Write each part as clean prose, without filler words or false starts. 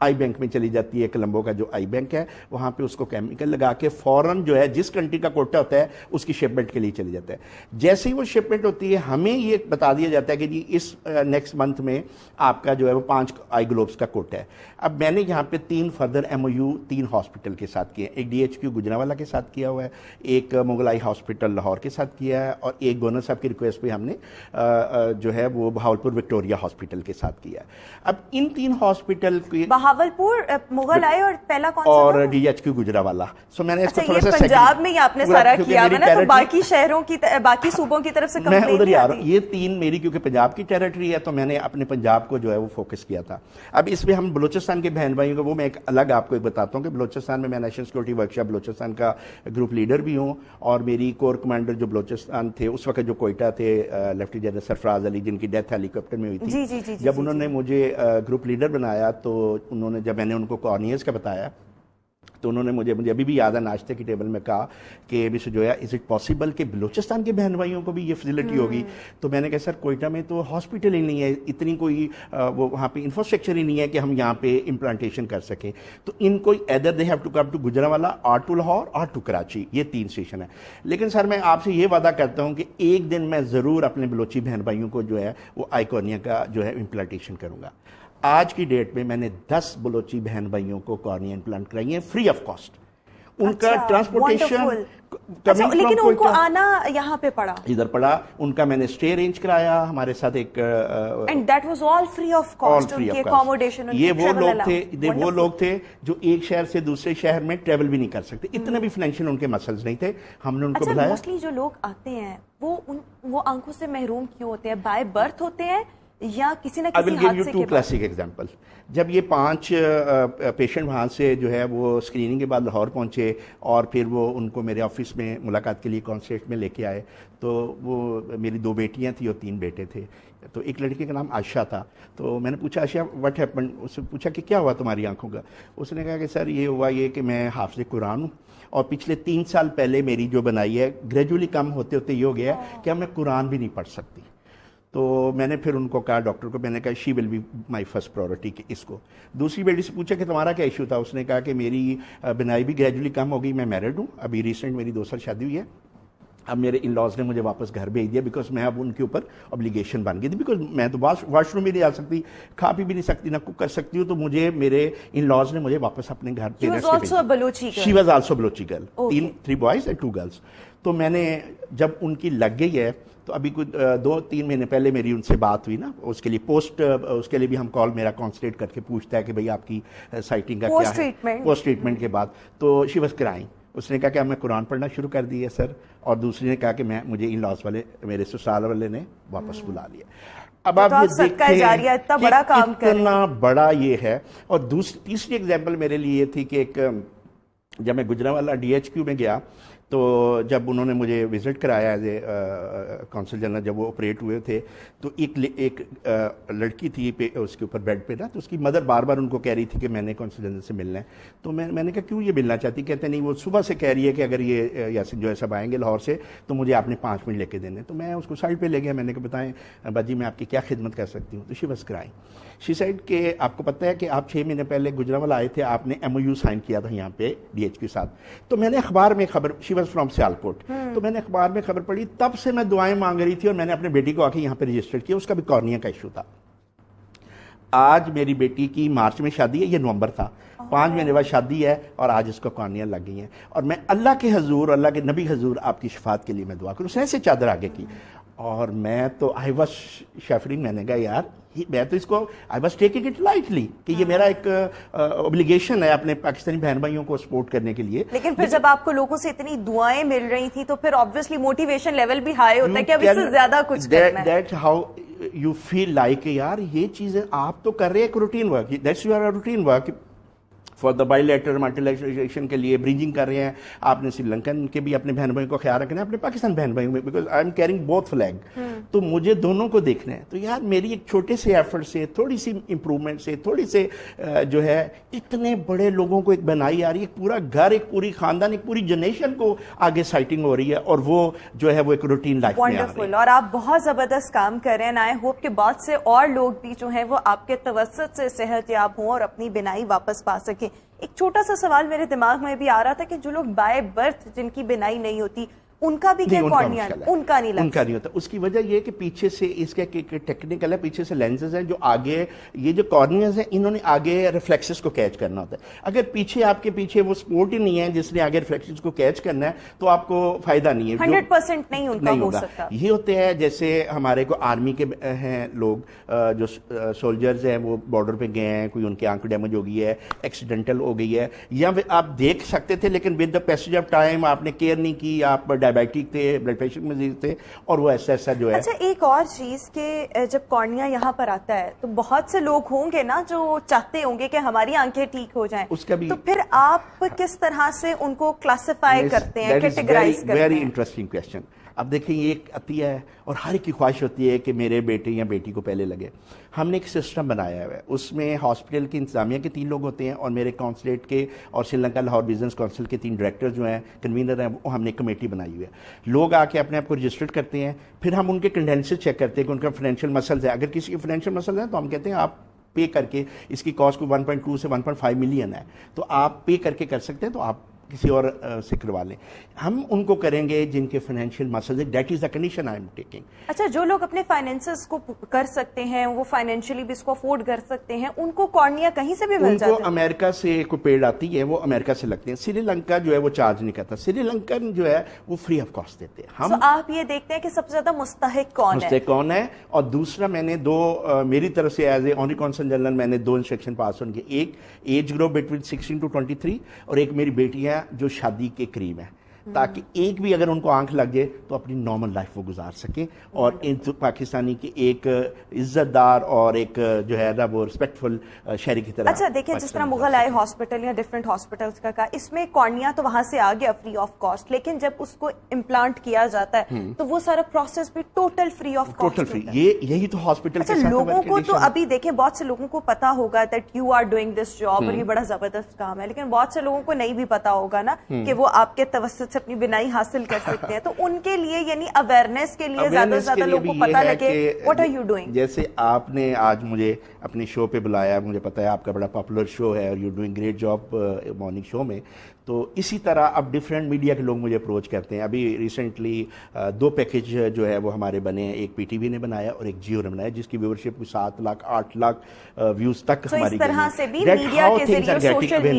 I bank میں چلی جاتی ہے, کولمبو کا جو آئی بینک ہے وہاں پہ اس کو کیمیکل لگا کے فوراً جو ہے جس کنٹری کا کوٹا ہوتا ہے اس کی شپمنٹ کے لیے چلی جاتا ہے. جیسے ہی وہ شپمنٹ ہوتی ہے ہمیں یہ بتا دیا جاتا ہے کہ جی اس نیکسٹ منتھ میں آپ کا جو ہے وہ 5 آئی گلوبس کا کوٹا ہے. اب میں نے یہاں پہ 3 فردر MOU 3 ہاسپٹل کے ساتھ کیے, ایک DHQ گجرانوالہ کے ساتھ کیا ہوا ہے, ایک مغلائی ہاسپٹل لاہور کے ساتھ کیا ہے, اور ایک گورنر صاحب کی ریکویسٹ پہ ہم نے جو ہے وہ بہاولپور وکٹوریہ ہاسپٹل کے ساتھ کیا ہے. اب ان 3 ہاسپٹل کی بہاولپور, مغل آئے اور پہلا کون سا اور DHQ گجرانوالہ. سو میں نے اس کو تھوڑا سا پنجاب میں ہی آپ نے سارا کیا ہوا نا, تو باقی شہروں کی باقی صوبوں کی طرف سے میں ادھر ہی آ رہا ہوں. یہ 3 میری کیونکہ پنجاب کی ٹیریٹری ہے تو میں نے اپنے پنجاب کو جو ہے وہ فوکس کیا تھا. اب اس میں ہم بلوچستان کے بہن بھائیوں کو, وہ میں ایک الگ آپ کو ایک بتاتا ہوں کہ بلوچستان میں نیشنل سیکورٹی ورکشاپ بلوچستان کا گروپ لیڈر بھی ہوں, اور میری کور کمانڈر جو بلوچستان تھے اس وقت جو کوئٹہ تھے لیفٹیننٹ جنرل سرفراز علی, جن کی ڈیتھ ہیلی کاپٹر میں ہوئی تھی, جب انہوں نے مجھے گروپ لیڈر بنایا تو انہوں نے, جب میں نے ان کو کارنیئرز کا بتایا تو انہوں نے مجھے ابھی بھی یاد ہے ناشتے کی ٹیبل میں کہا کہ mister Joya is it possible کہ بلوچستان کے بہن بھائیوں کو بھی یہ فیسلٹی ہوگی. تو میں نے کہا سر کوئٹہ میں تو ہاسپٹل ہی نہیں ہے, اتنی کوئی وہ وہاں پہ انفراسٹرکچر ہی نہیں ہے کہ ہم یہاں پہ امپلانٹیشن کر سکیں. تو ان کو either they have to come to Gujranwala اور ٹو لاہور اور ٹو کراچی, یہ 3 اسٹیشن ہیں. لیکن سر میں آپ سے یہ وعدہ کرتا ہوں کہ ایک دن میں ضرور اپنے بلوچی بہن بھائیوں کو جو ہے وہ آئی کارنیا کا جو ہے امپلانٹیشن کروں گا. آج کی ڈیٹ میں نے 10 بلوچی بہن بھائیوں کو کارنیا امپلانٹ کرائی ہیں فری آف کاسٹ. ان کا ٹرانسپورٹیشن, لیکن ان کو آنا یہاں پہ پڑا, ادھر پڑا, ان کا میں نے اسٹے ارینج کرایا ہمارے ساتھ ایک, and that was all free of cost, ان کی اکوموڈیشن. یہ وہ لوگ تھے جو ایک شہر سے دوسرے شہر میں ٹریول بھی نہیں کر سکتے, اتنا بھی فائنینشیل ان کے مسلز نہیں تھے. ہم نے ان کو بلایا. موسٹلی جو لوگ آتے ہیں وہ آنکھوں سے محروم کیوں ہوتے ہیں؟ بائی برتھ ہوتے ہیں یا کسی نہ کسی حادثے کے بعد؟ 2 کلاسک ایگزامپل. جب یہ 5 پیشنٹ وہاں سے جو ہے وہ اسکریننگ کے بعد لاہور پہنچے اور پھر وہ ان کو میرے آفس میں ملاقات کے لیے کانسلیٹ میں لے کے آئے, تو وہ میری 2 بیٹیاں تھیں اور 3 بیٹے تھے. تو ایک لڑکی کا نام عائشہ تھا. تو میں نے پوچھا عائشہ واٹ ہیپن, اس سے پوچھا کہ کیا ہوا تمہاری آنکھوں کا. اس نے کہا کہ سر یہ ہوا یہ کہ میں حافظ قرآن ہوں, اور پچھلے 3 سال پہلے میری جو بنائی ہے گریجولی کم ہوتے ہوتے یہ ہو گیا کہ میں قرآن بھی نہیں پڑھ سکتی. تو میں نے پھر ان کو کہا, ڈاکٹر کو میں نے کہا she will be my first priority کہ اس کو. دوسری بیٹی سے پوچھا کہ تمہارا کیا ایشو تھا. اس نے کہا کہ میری بنائی بھی گریجولی کم ہو گئی, میں میرڈ ہوں, ابھی ریسنٹ میری 2 سال شادی ہوئی ہے. اب میرے ان لاز نے مجھے واپس گھر بھیج دیا بیکاز میں اب ان کے اوپر obligation بن گئی تھی, بیکاز میں تو واش روم بھی نہیں آ سکتی, کھا پی بھی نہیں سکتی, نہ کک کر سکتی ہوں. تو مجھے میرے ان لاز نے مجھے واپس اپنے گھر پہ. She was also Balochi girl, 3 boys and 2 girls. تو میں نے جب ان کی لگ گئی ہے تو ابھی کچھ 2-3 مہینے پہلے میری ان سے بات ہوئی نا, اس کے لیے اس کے لیے بھی ہم کال میرا کانسلیٹ کر کے پوچھتا ہے کہ بھئی آپ کی سائٹنگ کا کیا ہے پوسٹ ٹریٹمنٹ کے بعد. تو شی واز کرائنگ. اس نے کہا کہ میں قرآن پڑھنا شروع کر دی ہے سر, اور دوسری نے کہا کہ مجھے ان لاس والے میرے سسرال والے نے واپس بلا لیا. اب آپ یہ دیکھیں اتنا بڑا یہ ہے. اور تیسری ایگزامپل میرے لیے یہ تھی کہ ایک جب میں گجرانوالہ DHQ میں گیا تو جب انہوں نے مجھے وزٹ کرایا ایز اے کونسل جنرل, جب وہ آپریٹ ہوئے تھے تو ایک لڑکی تھی اس کے اوپر بیڈ پہ نا, تو اس کی مدر بار بار ان کو کہہ رہی تھی کہ میں نے کونسل جنرل سے ملنا ہے. تو میں نے کہا کیوں یہ ملنا چاہتی؟ کہتے نہیں وہ صبح سے کہہ رہی ہے کہ اگر یہ یاسین جو ہے سب آئیں گے لاہور سے تو مجھے آپ نے 5 منٹ لے کے دینے. تو میں اس کو سائڈ پہ لے گیا, میں نے کہا بتائیں باجی میں آپ کی کیا خدمت کر سکتی ہوں. تو she was crying. She said کہ آپ کو پتہ ہے کہ آپ 6 مہینے پہلے گجرانوالہ آئے تھے, آپ نے MOU سائن کیا تھا یہاں پہ DH کے ساتھ. تو میں نے اخبار میں خبر, شی واز فرام سیالکوٹ, تو میں نے اخبار میں خبر پڑھی, تب سے میں دعائیں مانگ رہی تھی, اور میں نے اپنے بیٹی کو آ کے یہاں پہ رجسٹر کیا. اس کا بھی کارنیا کا ایشو تھا. آج میری بیٹی کی مارچ میں شادی ہے, یہ نومبر تھا, 5 مہینے بعد شادی ہے, اور آج اس کو کارنیا لگ گئی ہیں. اور میں اللہ کے حضور, اللہ کے نبی حضور آپ کی شفاعت کے لیے میں دعا کروں. اس نے ایسے چادر آگے کی, اور میں تو آئی واز شفرنگ. میں نے کہا یار میں تو اس کو I was taking it lightly کہ یہ میرا ایک اوبلیگیشن ہے اپنے پاکستانی بہن بھائیوں کو سپورٹ کرنے کے لیے. لیکن پھر جب آپ کو لوگوں سے اتنی دعائیں مل رہی تھی تو پھر obviously موٹیویشن لیول بھی ہائی ہوتا ہے کہ اب اس سے زیادہ کچھ کرنا ہے. That's how you feel like یار یہ چیزیں آپ تو کر رہے ہیں ایک routine work, that's your routine work. For the bilateral multilateralization کے لیے برنجنگ کر رہے ہیں. آپ نے سری لنکن کے بھی اپنے بہن بھائیوں کو خیال رکھنا ہے, اپنے پاکستان بہن بھائیوں میں, because I am carrying both flag. تو مجھے دونوں کو دیکھنا ہے. تو یار میری ایک چھوٹے سے ایفرٹ سے, تھوڑی سی امپروومنٹ سے, تھوڑی سے جو ہے اتنے بڑے لوگوں کو ایک بنائی آ رہی ہے, ایک پورا گھر, ایک پوری خاندان, ایک پوری جنریشن کو آگے سائٹنگ ہو رہی ہے, اور وہ جو ہے وہ ایک روٹین لائف میں آ رہی ہے. اور آپ بہت زبردست کام کر رہے ہیں. آئی ہوپ کہ بہت سے اور لوگ بھی جو ہیں وہ آپ کے توسط سے صحت یاب ہوں اور اپنی بینائی واپس پا سکیں. ایک چھوٹا سا سوال میرے دماغ میں بھی آ رہا تھا کہ جو لوگ بائی برتھ جن کی بینائی نہیں ہوتی, ان کا بھی کیا کارنیا, ان کا نہیں ہوتا. اس کی وجہ یہ کہ پیچھے سے اس کا ٹیکنیکل ہے, پیچھے سے لینزز ہیں جو آگے, یہ جو کارنیاز ہیں انہوں نے آگے ریفلیکسز کو کیچ کرنا ہوتا ہے. اگر پیچھے آپ کے پیچے وہ سپورٹ ہی نہیں ہے جس نے آگے ریفلیکسز کو کیچ کرنا ہے, تو آپ کو فائدہ نہیں ہے. 100% نہیں ان کا ہو سکتا. یہ ہوتے ہیں جیسے ہمارے کو آرمی کے ہیں لوگ جو سولجرز ہیں, وہ بارڈر پہ گئے ہیں, کوئی ان کی آنکھ ڈیمیج ہو گئی ہے, ایکسیڈنٹل ہو گئی ہے, یا آپ دیکھ سکتے تھے لیکن with the passage of time آپ نے کیئر نہیں کی, آپ ڈائبیٹک تھے, بلڈ پریشر مریض تھے, اور وہ ایسا جو ہے. اچھا ایک اور چیز کہ جب کارنیا یہاں پر آتا ہے تو بہت سے لوگ ہوں گے نا جو چاہتے ہوں گے کہ ہماری آنکھیں ٹھیک ہو جائیں, تو پھر آپ کس طرح سے ان کو کلاسیفائی کرتے ہیں, کیٹیگرائز کرتے ہیں؟ Very interesting question. اب دیکھیں یہ ایک عطیہ ہے اور ہر ایک کی خواہش ہوتی ہے کہ میرے بیٹے یا بیٹی کو پہلے لگے. ہم نے ایک سسٹم بنایا ہوا ہے, اس میں ہاسپٹل کی انتظامیہ کے 3 لوگ ہوتے ہیں, اور میرے کونسلیٹ کے اور سری لنکا لاہور بزنس کونسل کے 3 ڈائریکٹر جو ہیں, کنوینر ہیں, وہ ہم نے کمیٹی بنائی ہوئی ہے. لوگ آ کے اپنے آپ کو رجسٹرڈ کرتے ہیں, پھر ہم ان کے کنڈینسز چیک کرتے ہیں کہ ان کا فائنینشیل مسلز ہے. اگر کسی کے فائنینشیل مسلز ہیں تو ہم کہتے ہیں آپ پے کر کے, اس کی کاسٹ کو 1.2 سے 1.5 ملین ہے, تو آپ پے کر کے کر سکتے ہیں, تو آپ کسی اور سے کروا لیں. ہم ان کو کریں گے جن کے فائنینشیل مسلز ہے, that is the condition I am taking. اچھا جو لوگ اپنے فائنینسز کو کر سکتے ہیں, وہ فائنینشلی بھی اس کو افورڈ کر سکتے ہیں, ان کو کارنیا کہیں سے بھی مل جاتا ہے؟ ان کو امریکہ سے کوئی پیڈ آتی ہے, وہ امریکہ سے لگتے ہیں. سری لنکا جو ہے وہ چارج نہیں کرتا, سری لنکن جو ہے وہ فری آف کاسٹ دیتے ہیں. ہم آپ یہ دیکھتے ہیں کہ سب سے زیادہ مستحق کون ہے, اور دوسرا میں نے میری طرف سے as a honorary consul general میں نے 2 انسٹرکشن پاس ہونے کے, ایک ایج گروپ بٹوین 16 to 23, اور ایک میری بیٹی ہے جو شادی کے قریب ہے, تاکہ ایک بھی اگر ان کو آنکھ لگ جائے تو اپنی نارمل لائف وہ گزار سکیں, اور پاکستانی کی ایک عزت دار اور ایک جو ہے نا وہ ریسپیکٹفل شہری کی طرح. اچھا دیکھیں جس طرح مغل آئے ہاسپٹل یا ڈفرینٹ ہاسپٹلس کا اس میں کارنیا تو وہاں سے آ گیا فری آف کاسٹ, لیکن جب اس کو امپلانٹ کیا جاتا ہے تو وہ سارا پروسیس بھی total free of cost. Total free, یہی تو ہاسپٹل کے ساتھ لوگوں کو تو ابھی دیکھیں بہت سے لوگوں کو پتا ہوگا that you are doing this job اور یہ بڑا زبردست کام ہے, لیکن بہت سے لوگوں کو نہیں بھی پتا ہوگا نا کہ وہ آپ کے توسط سے اپنی بینائی حاصل کر سکتے ہیں. تو ان کے لیے یعنی اویئرنیس کے لیے زیادہ سے زیادہ لوگوں کو پتا لگے واٹ آر یو ڈوئنگ. جیسے آپ نے آج مجھے اپنے شو پہ بلایا, مجھے پتا ہے آپ کا بڑا پاپولر شو ہے اور you doing great job morning show میں, تو اسی طرح اب ڈفرینٹ میڈیا کے لوگ مجھے اپروچ کرتے ہیں. ابھی ریسنٹلی 2 پیکج جو ہے وہ ہمارے بنے ہیں, ایک پی ٹی وی نے بنایا اور ایک جیو نے بنایا, جس کی ویورشپ 7 لاکھ 8 لاکھ ویوز تک ہماری گئی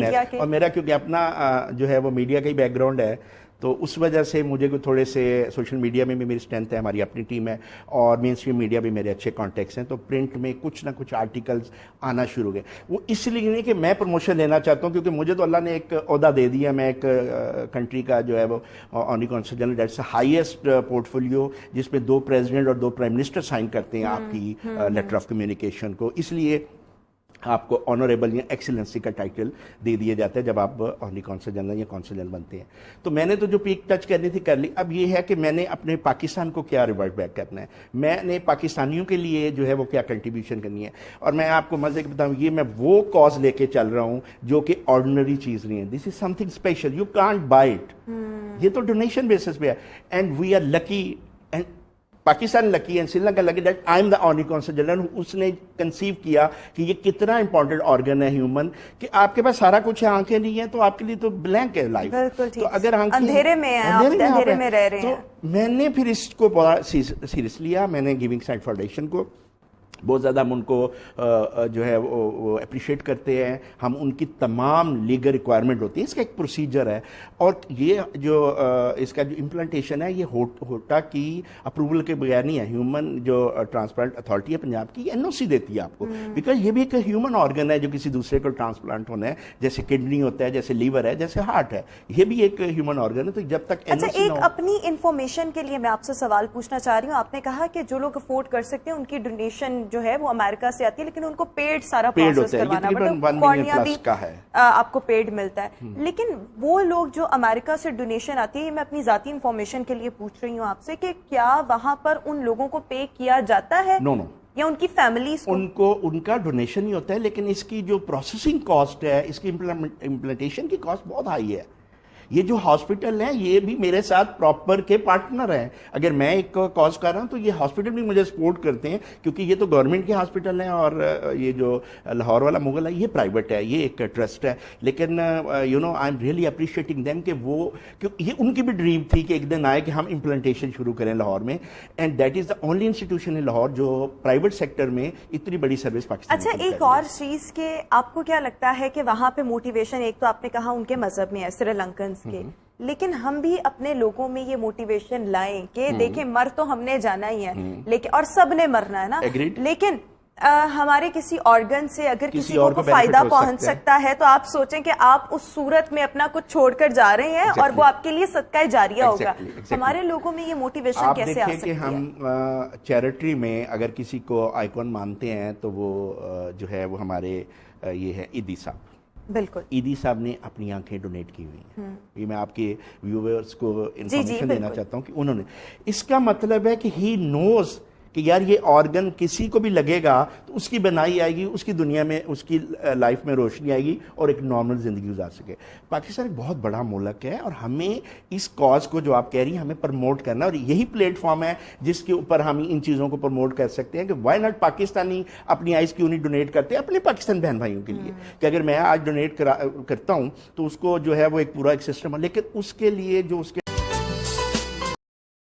ہے. اور میرا کیونکہ اپنا جو ہے وہ میڈیا کا ہی بیک گراؤنڈ ہے, تو اس وجہ سے مجھے کوئی تھوڑے سے سوشل میڈیا میں بھی میری اسٹرینتھ ہے, ہماری اپنی ٹیم ہے, اور مین اسٹریم میڈیا بھی میرے اچھے کانٹیکٹس ہیں, تو پرنٹ میں کچھ نہ کچھ آرٹیکلز آنا شروع ہو گئے. وہ اس لیے نہیں کہ میں پروموشن لینا چاہتا ہوں, کیونکہ مجھے تو اللہ نے ایک عہدہ دے دیا, میں ایک کنٹری کا جو ہے وہ honorary consul general, that's highest port folio, جس میں 2 پریزیڈنٹ اور 2 پرائم منسٹر سائن کرتے ہیں آپ کی لیٹر آف کمیونیکیشن کو. اس لیے آپ کو آنریبل یا ایکسیلنسی کا ٹائٹل دے دیا جاتا ہے جب آپ آنری کونسل جنرل یا کونسل جنرل بنتے ہیں. تو میں نے تو جو پیک ٹچ کرنی تھی کر لی. اب یہ ہے کہ میں نے اپنے پاکستان کو کیا ریورٹ بیک کرنا ہے, میں نے پاکستانیوں کے لیے جو ہے وہ کیا کنٹریبیوشن کرنی ہے. اور میں آپ کو مزے کے بتاؤں, یہ میں وہ کاز لے کے چل رہا ہوں جو کہ آرڈنری چیز نہیں ہے. This is something special, you can't buy it. یہ تو ڈونیشن بیسس پہ ہے, and we are lucky, and Pakistan lucky and Sri Lanka lucky that I am the honorary consul general. اس نے کنسیو کیا کہ یہ کتنا امپورٹنٹ آرگن ہے ہیومن, کہ آپ کے پاس سارا کچھ ہے, آنکھیں نہیں ہیں تو آپ کے لیے تو بلینک ہے لائف. تو اگر اندھیرے میں رہ رہے ہیں, تو میں نے پھر اس کو بڑا سیریس لیا. میں نے گیونگ سائٹ فاؤنڈیشن کو بہت زیادہ ہم ان کو جو ہے وہ اپریشیٹ کرتے ہیں. ہم ان کی تمام لیگل ریکوائرمنٹ ہوتی ہے, اس کا ایک پروسیجر ہے, اور یہ جو اس کا جو امپلانٹیشن ہے یہ ہوٹا کی اپروول کے بغیر نہیں ہے. ہیومن جو ٹرانسپلانٹ اتھارٹی ہے پنجاب کی, این او سی دیتی ہے آپ کو, بیکاز یہ بھی ایک ہیومن آرگن ہے جو کسی دوسرے کو ٹرانسپلانٹ ہونا ہے, جیسے کڈنی ہوتا ہے, جیسے لیور ہے, جیسے ہارٹ ہے, یہ بھی ایک ہیومن آرگن ہے. تو جب تک اچھا ایک اپنی انفارمیشن کے لیے میں آپ سے سوال پوچھنا چاہ رہی ہوں. آپ نے کہا کہ جو لوگ افورڈ کر سکتے ہیں ان کی ڈونیشن جو ہے وہ امریکہ سے آتی ہے لیکن ان کو پیڈ سارا Paid پروسیس ہوتا ہے. کروانا یہ تقریباً پڑتا ہے. 1 million کارنیا plus بھی کا ہے. آپ کو پیڈ ملتا ہے. لیکن وہ لوگ جو امریکہ سے ڈونیشن آتی ہے, میں اپنی ذاتی انفارمیشن کے لیے پوچھ رہی ہوں آپ سے کہ کیا وہاں پر ان لوگوں کو پے کیا جاتا ہے نو یا ان کی فیملیز کو ان کا ڈونیشن ہی ہوتا ہے, لیکن اس کی جو پروسیسنگ کاسٹ ہے, اس کی امپلیمنٹیشن کی کاسٹ بہت ہائی ہے. یہ جو ہاسپٹل ہیں یہ بھی میرے ساتھ پراپر کے پارٹنر ہیں. اگر میں ایک کاز کر رہا ہوں تو یہ ہاسپٹل بھی مجھے سپورٹ کرتے ہیں, کیونکہ یہ تو گورنمنٹ کے ہاسپٹل ہیں اور یہ جو لاہور والا مغل ہے یہ پرائیویٹ ہے, یہ ایک ٹرسٹ ہے. لیکن I am really appreciating them کہ وہ یہ ان کی بھی ڈریم تھی کہ ایک دن آئے کہ ہم امپلنٹیشن شروع کریں لاہور میں, and that is the only institution in Lahore جو پرائیویٹ سیکٹر میں اتنی بڑی سروس پاکستان. اچھا, ایک اور چیز کہ آپ کو کیا لگتا ہے کہ وہاں پہ موٹیویشن, ایک تو آپ نے کہا ان کے مذہب میں ہے سری لنکنز کے, لیکن ہم بھی اپنے لوگوں میں یہ موٹیویشن لائیں کہ دیکھیں مر تو ہم نے جانا ہی ہے, لیکن اور سب نے مرنا ہے نا, لیکن ہمارے کسی آرگن سے اگر کسی کو فائدہ پہنچ سکتا ہے تو آپ سوچیں کہ آپ اس صورت میں اپنا کچھ چھوڑ کر جا رہے ہیں اور وہ آپ کے لیے صدقہ جاریہ ہوگا. ہمارے لوگوں میں یہ موٹیویشن کیسے آ سکتی ہے؟ کہ ہم چیریٹی میں اگر کسی کو آئیکن مانتے ہیں تو وہ جو ہے وہ ہمارے یہ ہے ایدی صاحب. بالکل, ایدی صاحب نے اپنی آنکھیں ڈونیٹ کی ہوئی ہیں. یہ میں آپ کے ویورز کو انفارمیشن دینا چاہتا ہوں کہ انہوں نے, اس کا مطلب ہے کہ ہی نوز کہ یار یہ آرگن کسی کو بھی لگے گا تو اس کی بنائی آئے گی, اس کی دنیا میں, اس کی لائف میں روشنی آئے گی اور ایک نارمل زندگی گزار سکے. پاکستان ایک بہت بڑا ملک ہے اور ہمیں اس کاز کو جو آپ کہہ رہی ہیں ہمیں پروموٹ کرنا, اور یہی پلیٹ فارم ہے جس کے اوپر ہم ان چیزوں کو پروموٹ کر سکتے ہیں کہ وائی ناٹ پاکستانی اپنی آئز کیوں نہیں ڈونیٹ کرتے اپنے پاکستان بہن بھائیوں کے لیے. کہ اگر میں آج ڈونیٹ کرتا ہوں تو اس کو جو ہے وہ ایک پورا ایک سسٹم ہے, لیکن اس کے لیے جو اس کے